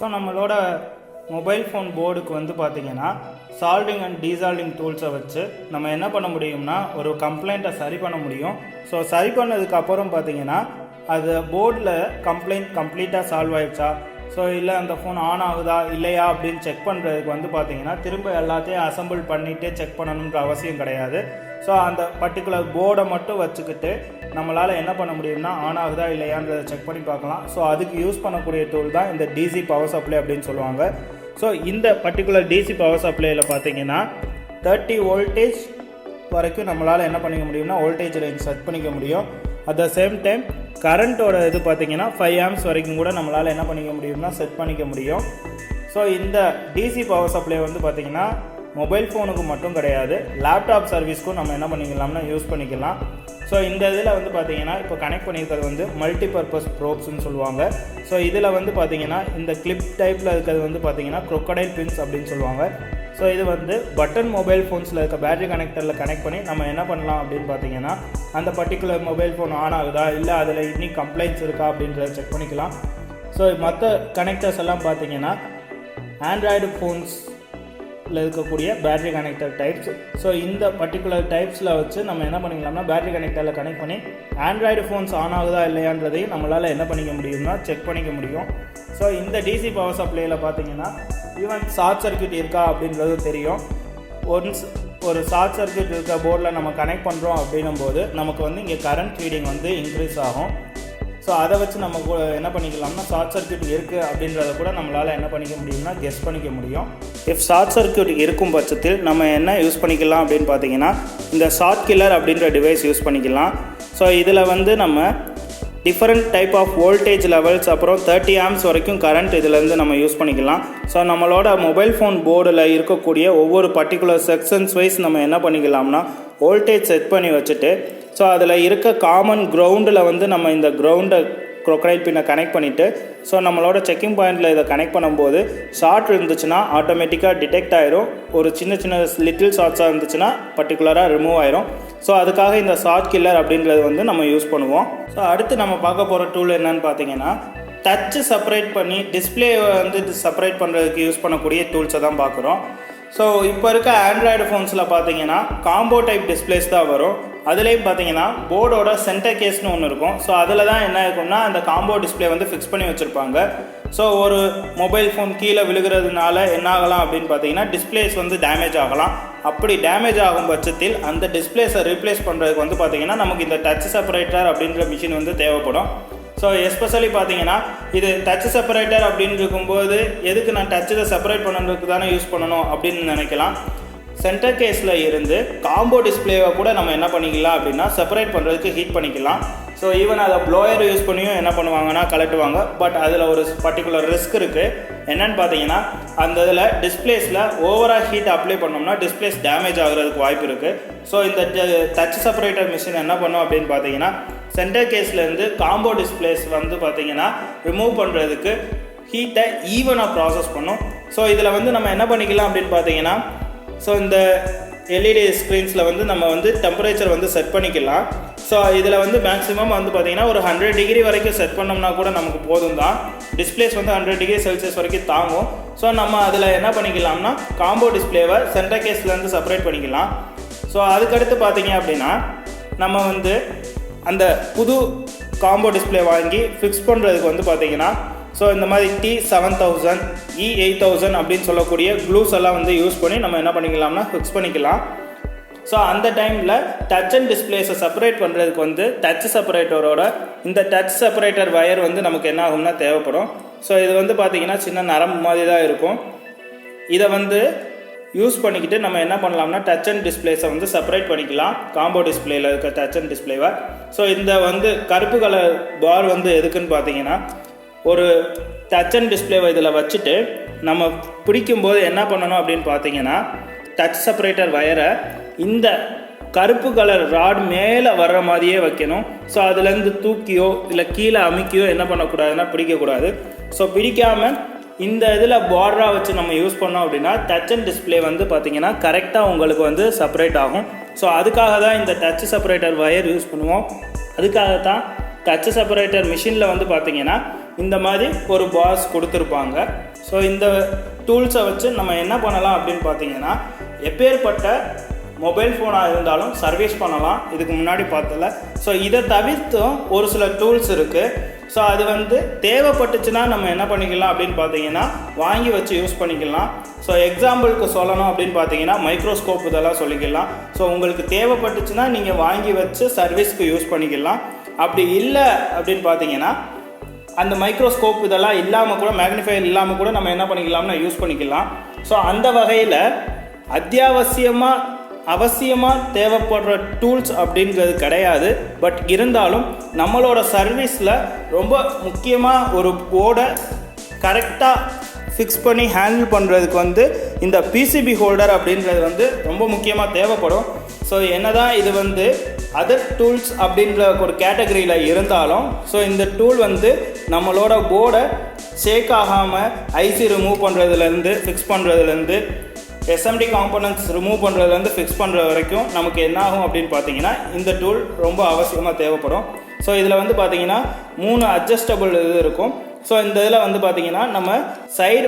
So நம்மளோட mobile phone போர்டுக்கு வந்து பார்த்திங்கன்னா சால்விங் அண்ட் டீசால்விங் டூல்ஸை வச்சு நம்ம என்ன பண்ண முடியும்னா ஒரு கம்ப்ளைண்ட்டை சரி பண்ண முடியும். ஸோ சரி பண்ணதுக்கப்புறம் பார்த்திங்கன்னா அது போர்டில் கம்ப்ளீட்டாக சால்வ் ஆகிடுச்சா, ஸோ இல்லை அந்த ஃபோன் ஆன் ஆகுதா இல்லையா அப்படின்னு செக் பண்ணுறதுக்கு வந்து பார்த்திங்கன்னா திரும்ப எல்லாத்தையும் அசம்பிள் பண்ணிவிட்டு செக் பண்ணணுன்ற அவசியம் கிடையாது. ஸோ அந்த பர்டிகுலர் போர்டை மட்டும் வச்சுக்கிட்டு நம்மளால் என்ன பண்ண முடியும்னா ஆன் ஆகுதா இல்லையான்றதை செக் பண்ணி பார்க்கலாம். ஸோ அதுக்கு யூஸ் பண்ணக்கூடிய டூல் தான் இந்த டிசி பவர் சப்ளை அப்படின்னு சொல்லுவாங்க. ஸோ இந்த பர்டிகுலர் டிசி பவர் சப்ளையில் பார்த்தீங்கன்னா 30 வோல்டேஜ் வரைக்கும் நம்மளால் என்ன பண்ணிக்க முடியும்னா வோல்டேஜ் ரேஞ்ச் செட் பண்ணிக்க முடியும். அட் த சேம் டைம் கரண்ட்டோட இது பார்த்திங்கன்னா 5 ஆம்ஸ் வரைக்கும் கூட நம்மளால் என்ன பண்ணிக்க முடியும்னா செட் பண்ணிக்க முடியும். ஸோ இந்த டிசி பவர் சப்ளை வந்து பார்த்திங்கன்னா மொபைல் ஃபோனுக்கு மட்டும் கிடையாது, லேப்டாப் சர்வீஸ்க்கும் நம்ம என்ன பண்ணிக்கலாம்னா யூஸ் பண்ணிக்கலாம். ஸோ இந்த இதில் வந்து பார்த்திங்கன்னா இப்போ கனெக்ட் பண்ணியிருக்கிறது வந்து மல்டிபர்பஸ் ப்ரோப்ஸ்ன்னு சொல்லுவாங்க. ஸோ இதில் வந்து பார்த்திங்கன்னா இந்த கிளிப் டைப்பில் இருக்கிறது வந்து பார்த்திங்கன்னா crocodile pins அப்படின்னு சொல்லுவாங்க. ஸோ இது வந்து பட்டன் மொபைல் ஃபோன்ஸில் இருக்க பேட்டரி கனெக்டரில் கனெக்ட் பண்ணி நம்ம என்ன பண்ணலாம் அப்படின்னு பார்த்திங்கன்னா அந்த பர்டிகுலர் மொபைல் ஃபோன் ஆன் ஆகுதா இல்லை அதில் இன்னும் கம்ப்ளைண்ட்ஸ் இருக்கா அப்படின்றத செக் பண்ணிக்கலாம். ஸோ மற்ற கனெக்டர்ஸ் எல்லாம் பார்த்திங்கன்னா ஆண்ட்ராய்டு ஃபோன்ஸில் இருக்கக்கூடிய பேட்டரி கனெக்டர் டைப்ஸ். ஸோ இந்த பர்டிகுலர் டைப்ஸில் வச்சு நம்ம என்ன பண்ணிக்கலாம்னா பேட்டரி கனெக்டரில் கனெக்ட் பண்ணி ஆண்ட்ராய்டு ஃபோன்ஸ் ஆன் ஆகுதா இல்லையான்றதையும் நம்மளால் என்ன பண்ணிக்க முடியும்னா செக் பண்ணிக்க முடியும். ஸோ இந்த டிசி பவர் சப்ளையில் பார்த்தீங்கன்னா ஈவன் ஷார்ட் சர்க்யூட் இருக்கா அப்படின்றது தெரியும். ஒன்ஸ் ஒரு ஷார்ட் சர்க்யூட் இருக்க போர்டில் நம்ம கனெக்ட் பண்ணுறோம் அப்படின்னும் போது நமக்கு வந்து இங்கே கரண்ட் ரீடிங் வந்து இன்க்ரீஸ் ஆகும். ஸோ அதை வச்சு நம்ம என்ன பண்ணிக்கலாம்னா ஷார்ட் சர்க்யூட் இருக்குது அப்படின்றத கூட நம்மளால் என்ன பண்ணிக்க முடியும்னா கெஸ் பண்ணிக்க முடியும். இஃப் ஷார்ட் சர்க்யூட் இருக்கும் பட்சத்தில் நம்ம என்ன யூஸ் பண்ணிக்கலாம் அப்படின்னு பார்த்தீங்கன்னா இந்த ஷார்ட் கில்லர் அப்படின்ற டிவைஸ் யூஸ் பண்ணிக்கலாம். ஸோ இதில் வந்து நம்ம different type of voltage levels அப்புறம் 30 ஆம்ஸ் வரைக்கும் கரண்ட் இதிலேருந்து நம்ம யூஸ் பண்ணிக்கலாம். ஸோ நம்மளோட மொபைல் ஃபோன் போர்டில் இருக்கக்கூடிய ஒவ்வொரு பர்டிகுலர் செக்ஷன்ஸ் வைஸ் நம்ம என்ன பண்ணிக்கலாம்னா வோல்டேஜ் செட் பண்ணி வச்சுட்டு ஸோ அதில் இருக்க காமன் கிரவுண்டில் வந்து நம்ம இந்த கிரவுண்டை crocodile பின்னை கனெக்ட் பண்ணிவிட்டு ஸோ நம்மளோட செக்கிங் பாயிண்டில் இதை கனெக்ட் பண்ணும்போது ஷார்ட் இருந்துச்சுன்னா ஆட்டோமேட்டிக்காக டிடெக்ட் ஆயிரும். ஒரு சின்ன லிட்டில் ஷார்ட்ஸாக இருந்துச்சுன்னா பர்டிகுலராக ரிமூவ் ஆயிரும். ஸோ அதுக்காக இந்த ஷார்ட் கில்லர் அப்படின்றது வந்து நம்ம யூஸ் பண்ணுவோம். ஸோ அடுத்து நம்ம பார்க்க போகிற டூல் என்னன்னு பார்த்தீங்கன்னா டச்சு செப்பரேட் பண்ணி டிஸ்பிளே வந்து செப்பரேட் பண்ணுறதுக்கு யூஸ் பண்ணக்கூடிய டூல்ஸை தான் பார்க்குறோம். ஸோ இப்போ இருக்க ஆண்ட்ராய்டு ஃபோன்ஸில் பார்த்தீங்கன்னா காம்போ டைப் டிஸ்பிளேஸ் தான் வரும். அதுலேயும் பார்த்தீங்கன்னா போர்டோட சென்டர் கேஸ்னு ஒன்று இருக்கும். ஸோ அதில் தான் என்ன இருக்கும்னா அந்த காம்போ டிஸ்பிளே வந்து ஃபிக்ஸ் பண்ணி வச்சுருப்பாங்க. ஸோ ஒரு மொபைல் ஃபோன் கீழே விழுகிறதுனால என்ன ஆகலாம் அப்படின்னு பார்த்தீங்கன்னா டிஸ்பிளேஸ் வந்து டேமேஜ் ஆகலாம். அப்படி டேமேஜ் ஆகும் பட்சத்தில் அந்த டிஸ்பிளேஸை ரீப்ளேஸ் பண்ணுறதுக்கு வந்து பார்த்திங்கன்னா நமக்கு இந்த டச் செப்பரேட்டர் அப்படின்ற மிஷின் வந்து தேவைப்படும். ஸோ எஸ்பெஷலி பார்த்தீங்கன்னா இது டச் செப்பரேட்டர் அப்படின்னு இருக்கும்போது எதுக்கு நான் டச்சில் செப்பரேட் பண்ணுறதுக்கு தானே யூஸ் பண்ணணும் அப்படின்னு நினைக்கலாம். சென்டர் கேஸில் இருந்து காம்போ டிஸ்பிளேவை கூட நம்ம என்ன பண்ணிக்கலாம் அப்படின்னா செப்பரேட் பண்ணுறதுக்கு ஹீட் பண்ணிக்கலாம். ஸோ ஈவன் அதை ப்ளோயர் யூஸ் பண்ணியும் என்ன பண்ணுவாங்கன்னா கலட்டுவாங்க. பட் அதில் ஒரு பர்டிகுலர் ரிஸ்க் இருக்குது. என்னென்னு பார்த்தீங்கன்னா அந்த இதில் டிஸ்பிளேஸில் ஓவராக ஹீட் அப்ளை பண்ணோம்னா டிஸ்பிளேஸ் டேமேஜ் ஆகிறதுக்கு வாய்ப்பு இருக்குது. ஸோ இந்த டச் செப்பரேட்டர் மிஷின் என்ன பண்ணும் அப்படின்னு பார்த்தீங்கன்னா சென்டர் கேஸ்லேருந்து காம்போ டிஸ்பிளேஸ் வந்து பார்த்திங்கன்னா ரிமூவ் பண்ணுறதுக்கு ஹீட்டை ஈவனாக ப்ராசஸ் பண்ணும். ஸோ இதில் வந்து நம்ம என்ன பண்ணிக்கலாம் அப்படின்னு பார்த்தீங்கன்னா ஸோ இந்த எல்இடி ஸ்க்ரீன்ஸில் வந்து நம்ம வந்து டெம்பரேச்சர் வந்து செட் பண்ணிக்கலாம். ஸோ இதில் வந்து மேக்ஸிமம் வந்து பார்த்திங்கன்னா ஒரு 100 டிகிரி வரைக்கும் செட் பண்ணோம்னா கூட நமக்கு போதும் தான். டிஸ்பிளேஸ் வந்து 100 டிகிரி செல்சியஸ் வரைக்கும் தாங்கும். ஸோ நம்ம அதில் என்ன பண்ணிக்கலாம்னா காம்போ டிஸ்பிளேவை சென்டர் கேஸ்லேருந்து செப்பரேட் பண்ணிக்கலாம். ஸோ அதுக்கடுத்து பார்த்தீங்க அப்படின்னா நம்ம வந்து அந்த புது காம்போ டிஸ்பிளே வாங்கி ஃபிக்ஸ் பண்ணுறதுக்கு வந்து பார்த்திங்கன்னா ஸோ இந்த மாதிரி T7000 E8000 அப்படின்னு சொல்லக்கூடிய க்ளூஸ் எல்லாம் வந்து யூஸ் பண்ணி நம்ம என்ன பண்ணிக்கலாம்னா ஃபிக்ஸ் பண்ணிக்கலாம். ஸோ அந்த டைமில் டச் அண்ட் டிஸ்பிளேஸை செப்பரேட் பண்ணுறதுக்கு வந்து டச் செப்பரேட்டரோட இந்த டச் செப்பரேட்டர் வயர் வந்து நமக்கு என்ன ஆகும்னா தேவைப்படும். ஸோ இது வந்து பார்த்திங்கன்னா சின்ன நரம்பு மாதிரி தான் இருக்கும். இதை வந்து யூஸ் பண்ணிக்கிட்டு நம்ம என்ன பண்ணலாம்னா டச் அண்ட் டிஸ்பிளேஸை வந்து செப்பரேட் பண்ணிக்கலாம் காம்போ டிஸ்பிளேயில் இருக்க டச் அண்ட் டிஸ்பிளேவை. ஸோ இந்த வந்து கருப்பு கலர் பார் வந்து எதுக்குன்னு பார்த்தீங்கன்னா ஒரு டச் அண்ட் டிஸ்பிளேவை இதில் வச்சுட்டு நம்ம பிடிக்கும்போது என்ன பண்ணணும் அப்படின்னு பார்த்தீங்கன்னா டச் செப்பரேட்டர் வயரை இந்த கருப்பு கலர் ராட் மேலே வர்ற மாதிரியே வைக்கணும். ஸோ அதுலேருந்து தூக்கியோ இல்லை கீழே அமுக்கியோ என்ன பண்ணக்கூடாதுன்னா பிடிக்கக்கூடாது. ஸோ பிடிக்காமல் இந்த இதில் பார்டராக வச்சு நம்ம யூஸ் பண்ணோம் அப்படின்னா டச் அண்ட் டிஸ்பிளே வந்து பார்த்திங்கன்னா கரெக்டாக உங்களுக்கு வந்து செப்பரேட் ஆகும். ஸோ அதுக்காக தான் இந்த டச் செப்பரேட்டர் வயர் யூஸ் பண்ணுவோம். அதுக்காக தான் டச் செப்பரேட்டர் மிஷினில் வந்து பார்த்திங்கன்னா இந்த மாதிரி ஒரு பாக்ஸ் கொடுத்துருப்பாங்க. ஸோ இந்த டூல்ஸை வச்சு நம்ம என்ன பண்ணலாம் அப்படின்னு பார்த்தீங்கன்னா, எப்பேற்பட்ட மொபைல் ஃபோனாக இருந்தாலும் சர்வீஸ் பண்ணலாம். இதுக்கு முன்னாடி பார்த்தல. ஸோ இதை தவிர்த்தும் ஒரு சில டூல்ஸ் இருக்குது. ஸோ அது தேவைப்பட்டுச்சுன்னா நம்ம என்ன பண்ணிக்கலாம் அப்படின்னு பார்த்தீங்கன்னா, வாங்கி வச்சு யூஸ் பண்ணிக்கலாம். ஸோ எக்ஸாம்பிளுக்கு சொல்லணும் அப்படின்னு பார்த்தீங்கன்னா, மைக்ரோஸ்கோப் இதெல்லாம் சொல்லிக்கலாம். ஸோ உங்களுக்கு தேவைப்பட்டுச்சுன்னா நீங்கள் வாங்கி வச்சு சர்வீஸ்க்கு யூஸ் பண்ணிக்கலாம். அப்படி இல்லை அப்படின்னு பார்த்தீங்கன்னா, அந்த மைக்ரோஸ்கோப் இதெல்லாம் இல்லாமல் கூட, மேக்னிஃபையர் இல்லாமல் கூட நம்ம என்ன பண்ணிக்கலாம்னா யூஸ் பண்ணிக்கலாம். ஸோ அந்த வகையில் அவசியமாக தேவைப்படுற டூல்ஸ் அப்படிங்கிறது கிடையாது. பட் இருந்தாலும் நம்மளோட சர்வீஸில் ரொம்ப முக்கியமாக ஒரு போர்டை கரெக்டாக ஃபிக்ஸ் பண்ணி ஹேண்டில் பண்ணுறதுக்கு இந்த பிசிபி ஹோல்டர் அப்படின்றது ரொம்ப முக்கியமாக தேவைப்படும். ஸோ என்னதான் இது அதர் டூல்ஸ் அப்படின்ற ஒரு கேட்டகரியில் இருந்தாலும், ஸோ இந்த டூல் நம்மளோட போர்டை ஷேக் ஆகாமல் ஐசி ரிமூவ் பண்ணுறதுலேருந்து ஃபிக்ஸ் பண்ணுறதுலேருந்து எஸ்எம்டி காம்பனன்ட்ஸ் ரிமூவ் பண்ணுறதுலேருந்து ஃபிக்ஸ் பண்ணுற வரைக்கும் நமக்கு என்ன ஆகும் அப்படின்னு பார்த்தீங்கன்னா, இந்த டூல் ரொம்ப அவசியமாக தேவைப்படும். ஸோ இதில் பார்த்தீங்கன்னா 3 அட்ஜஸ்டபிள் இது இருக்கும். ஸோ இந்த இதில் பார்த்தீங்கன்னா நம்ம சைடு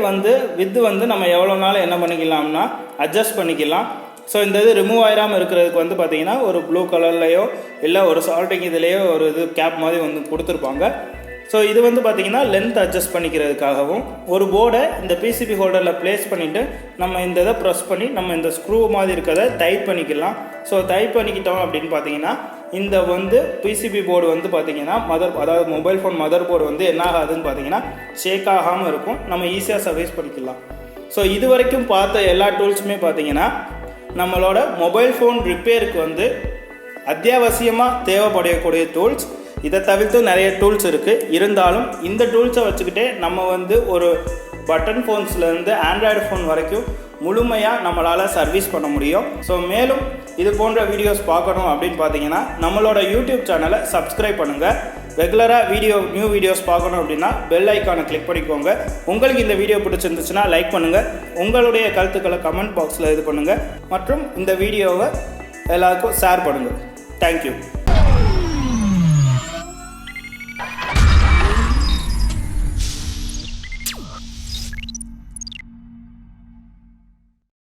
வித்து நம்ம எவ்வளோ நாள் என்ன பண்ணிக்கலாம்னா அட்ஜஸ்ட் பண்ணிக்கலாம். ஸோ இந்த இது ரிமூவ் ஆயிராமல் இருக்கிறதுக்கு பார்த்தீங்கன்னா ஒரு ப்ளூ கலர்லேயோ இல்லை ஒரு சால்ட்டிங் இதுலேயோ ஒரு இது கேப் மாதிரி கொடுத்துருப்பாங்க. ஸோ இது பார்த்தீங்கன்னா லென்த் அட்ஜஸ்ட் பண்ணிக்கிறதுக்காகவும், ஒரு போர்டை இந்த பிசிபி ஹோல்டரில் ப்ளேஸ் பண்ணிவிட்டு நம்ம இந்த இதை ப்ரெஸ் பண்ணி நம்ம இந்த ஸ்க்ரூ மாதிரி இருக்கிறத டைட் பண்ணிக்கலாம். ஸோ டைட் பண்ணிக்கிட்டோம் அப்படின்னு பார்த்தீங்கன்னா, இந்த பிசிபி போர்டு பார்த்தீங்கன்னா அதாவது மொபைல் ஃபோன் மதர் போர்டு என்ன ஆகாதுன்னு பார்த்தீங்கன்னா ஷேக் ஆகாமல் இருக்கும். நம்ம ஈஸியாக சர்வீஸ் பண்ணிக்கலாம். ஸோ இது வரைக்கும் பார்த்த எல்லா டூல்ஸுமே பார்த்தீங்கன்னா நம்மளோட மொபைல் ஃபோன் ரிப்பேருக்கு அத்தியாவசியமாக தேவைப்படக்கூடிய டூல்ஸ். இதை தவிர்த்து நிறைய டூல்ஸ் இருக்குது. இருந்தாலும் இந்த டூல்ஸை வச்சுக்கிட்டே நம்ம ஒரு பட்டன் ஃபோன்ஸ்லேருந்து ஆண்ட்ராய்டு ஃபோன் வரைக்கும் முழுமையாக நம்மளால் சர்வீஸ் பண்ண முடியும். ஸோ மேலும் இது போன்ற வீடியோஸ் பார்க்கணும் அப்படின்னு பார்த்தீங்கன்னா நம்மளோட யூடியூப் சேனலை சப்ஸ்கிரைப் பண்ணுங்கள். ரெகுலராக நியூ வீடியோஸ் பார்க்கணும் அப்படின்னா பெல் ஐக்கானை கிளிக் பண்ணிக்கோங்க. உங்களுக்கு இந்த வீடியோ பிடிச்சிருந்துச்சுன்னா லைக் பண்ணுங்கள். உங்களுடைய கருத்துக்களை கமெண்ட் பாக்ஸில் இது பண்ணுங்கள். மற்றும் இந்த வீடியோவை எல்லாருக்கும் ஷேர் பண்ணுங்கள். தேங்க்யூ.